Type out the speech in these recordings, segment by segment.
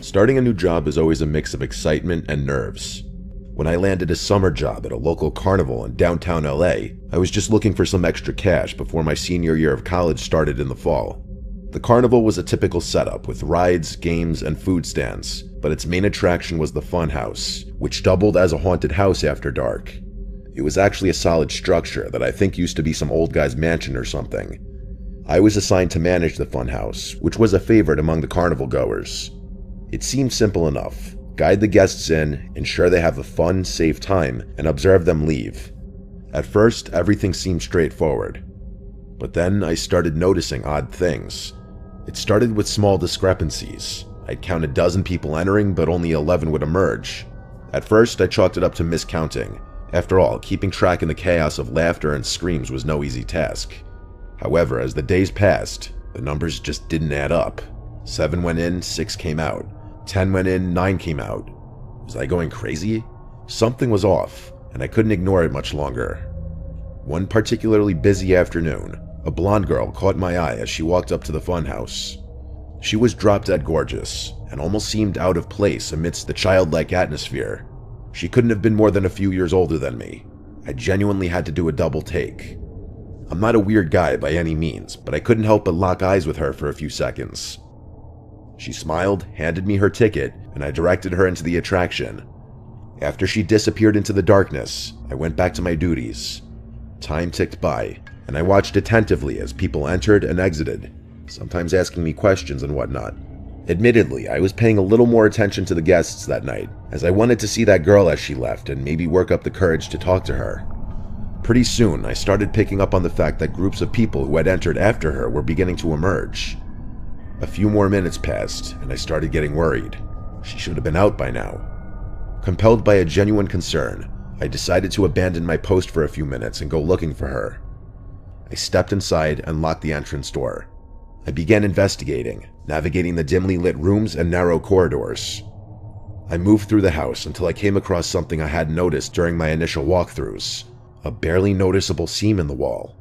Starting a new job is always a mix of excitement and nerves. When I landed a summer job at a local carnival in downtown LA, I was just looking for some extra cash before my senior year of college started in the fall. The carnival was a typical setup with rides, games, and food stands, but its main attraction was the funhouse, which doubled as a haunted house after dark. It was actually a solid structure that I think used to be some old guy's mansion or something. I was assigned to manage the funhouse, which was a favorite among the carnival goers. It seemed simple enough. Guide the guests in, ensure they have a fun, safe time, and observe them leave. At first, everything seemed straightforward. But then I started noticing odd things. It started with small discrepancies. I'd count a dozen people entering, but only 11 would emerge. At first, I chalked it up to miscounting. After all, keeping track in the chaos of laughter and screams was no easy task. However, as the days passed, the numbers just didn't add up. 7 went in, 6 came out. 10 went in, 9 came out. Was I going crazy? Something was off, and I couldn't ignore it much longer. One particularly busy afternoon, a blonde girl caught my eye as she walked up to the funhouse. She was drop-dead gorgeous, and almost seemed out of place amidst the childlike atmosphere. She couldn't have been more than a few years older than me. I genuinely had to do a double take. I'm not a weird guy by any means, but I couldn't help but lock eyes with her for a few seconds. She smiled, handed me her ticket, and I directed her into the attraction. After she disappeared into the darkness, I went back to my duties. Time ticked by, and I watched attentively as people entered and exited, sometimes asking me questions and whatnot. Admittedly, I was paying a little more attention to the guests that night, as I wanted to see that girl as she left and maybe work up the courage to talk to her. Pretty soon, I started picking up on the fact that groups of people who had entered after her were beginning to emerge. A few more minutes passed, and I started getting worried. She should have been out by now. Compelled by a genuine concern, I decided to abandon my post for a few minutes and go looking for her. I stepped inside and locked the entrance door. I began investigating, navigating the dimly lit rooms and narrow corridors. I moved through the house until I came across something I hadn't noticed during my initial walkthroughs, a barely noticeable seam in the wall.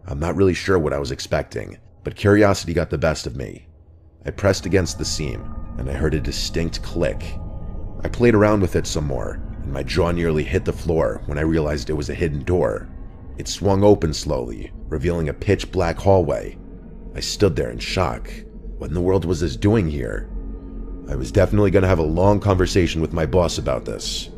I'm not really sure what I was expecting, but curiosity got the best of me. I pressed against the seam, and I heard a distinct click. I played around with it some more, and my jaw nearly hit the floor when I realized it was a hidden door. It swung open slowly, revealing a pitch-black hallway. I stood there in shock. What in the world was this doing here? I was definitely going to have a long conversation with my boss about this.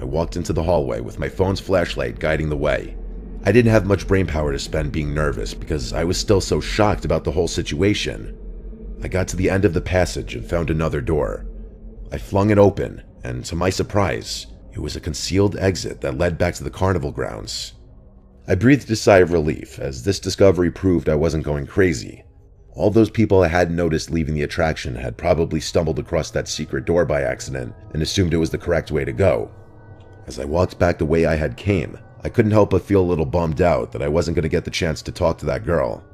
I walked into the hallway with my phone's flashlight guiding the way. I didn't have much brain power to spend being nervous because I was still so shocked about the whole situation. I got to the end of the passage and found another door. I flung it open, and to my surprise, it was a concealed exit that led back to the carnival grounds. I breathed a sigh of relief as this discovery proved I wasn't going crazy. All those people I hadn't noticed leaving the attraction had probably stumbled across that secret door by accident and assumed it was the correct way to go. As I walked back the way I had came, I couldn't help but feel a little bummed out that I wasn't going to get the chance to talk to that girl.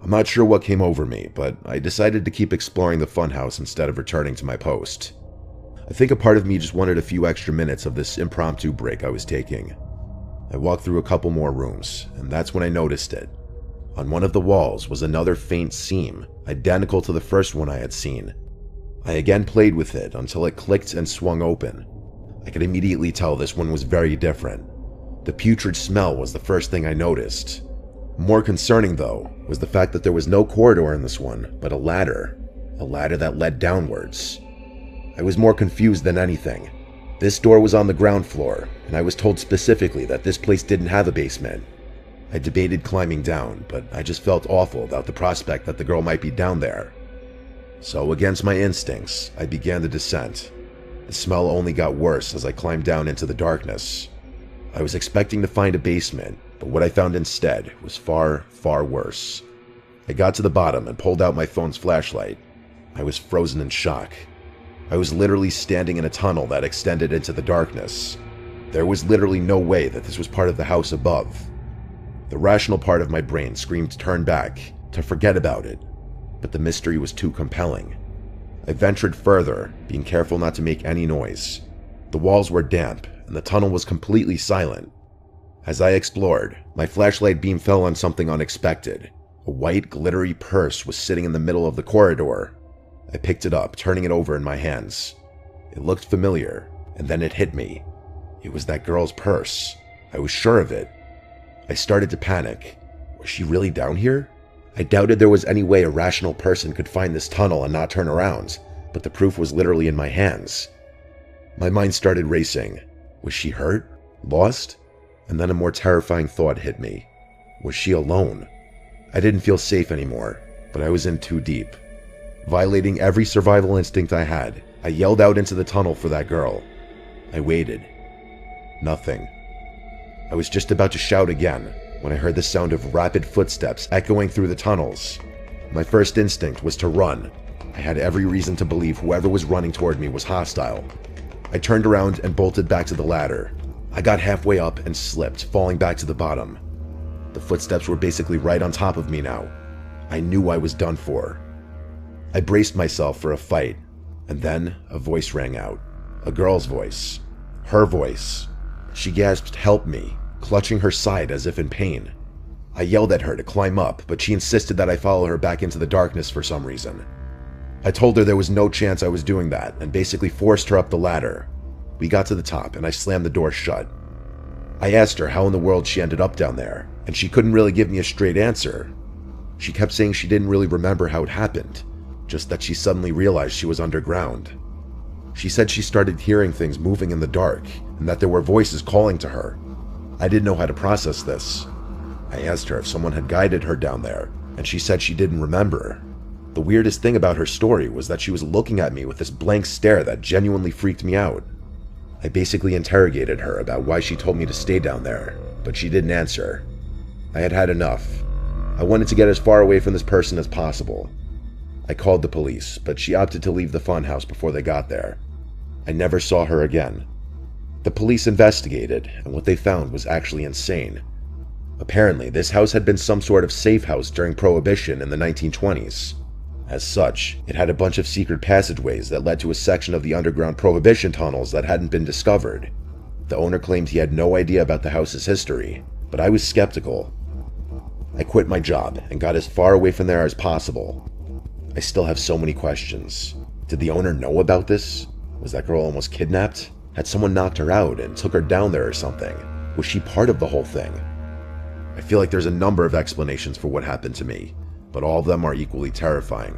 I'm not sure what came over me, but I decided to keep exploring the funhouse instead of returning to my post. I think a part of me just wanted a few extra minutes of this impromptu break I was taking. I walked through a couple more rooms, and that's when I noticed it. On one of the walls was another faint seam, identical to the first one I had seen. I again played with it until it clicked and swung open. I could immediately tell this one was very different. The putrid smell was the first thing I noticed. More concerning, though, was the fact that there was no corridor in this one, but a ladder that led downwards. I was more confused than anything. This door was on the ground floor, and I was told specifically that this place didn't have a basement. I debated climbing down, but I just felt awful about the prospect that the girl might be down there. So against my instincts, I began the descent. The smell only got worse as I climbed down into the darkness. I was expecting to find a basement, but what I found instead was far, far worse. I got to the bottom and pulled out my phone's flashlight. I was frozen in shock. I was literally standing in a tunnel that extended into the darkness. There was literally no way that this was part of the house above. The rational part of my brain screamed to turn back, to forget about it, but the mystery was too compelling. I ventured further, being careful not to make any noise. The walls were damp, and the tunnel was completely silent. As I explored, my flashlight beam fell on something unexpected. A white, glittery purse was sitting in the middle of the corridor. I picked it up, turning it over in my hands. It looked familiar, and then it hit me. It was that girl's purse. I was sure of it. I started to panic. Was she really down here? I doubted there was any way a rational person could find this tunnel and not turn around, but the proof was literally in my hands. My mind started racing. Was she hurt? Lost? And then a more terrifying thought hit me. Was she alone? I didn't feel safe anymore, but I was in too deep. Violating every survival instinct I had, I yelled out into the tunnel for that girl. I waited. Nothing. I was just about to shout again when I heard the sound of rapid footsteps echoing through the tunnels. My first instinct was to run. I had every reason to believe whoever was running toward me was hostile. I turned around and bolted back to the ladder. I got halfway up and slipped, falling back to the bottom. The footsteps were basically right on top of me now. I knew I was done for. I braced myself for a fight, and then a voice rang out. A girl's voice. Her voice. She gasped, "Help me," clutching her side as if in pain. I yelled at her to climb up, but she insisted that I follow her back into the darkness for some reason. I told her there was no chance I was doing that, and basically forced her up the ladder. We got to the top, and I slammed the door shut. I asked her how in the world she ended up down there, and she couldn't really give me a straight answer. She kept saying she didn't really remember how it happened, just that she suddenly realized she was underground. She said she started hearing things moving in the dark, and that there were voices calling to her. I didn't know how to process this. I asked her if someone had guided her down there, and she said she didn't remember. The weirdest thing about her story was that she was looking at me with this blank stare that genuinely freaked me out. I basically interrogated her about why she told me to stay down there, but she didn't answer. I had had enough. I wanted to get as far away from this person as possible. I called the police, but she opted to leave the funhouse before they got there. I never saw her again. The police investigated, and what they found was actually insane. Apparently, this house had been some sort of safe house during Prohibition in the 1920s. As such, it had a bunch of secret passageways that led to a section of the underground Prohibition tunnels that hadn't been discovered. The owner claimed he had no idea about the house's history, but I was skeptical. I quit my job and got as far away from there as possible. I still have so many questions. Did the owner know about this? Was that girl almost kidnapped? Had someone knocked her out and took her down there or something? Was she part of the whole thing? I feel like there's a number of explanations for what happened to me, but all of them are equally terrifying.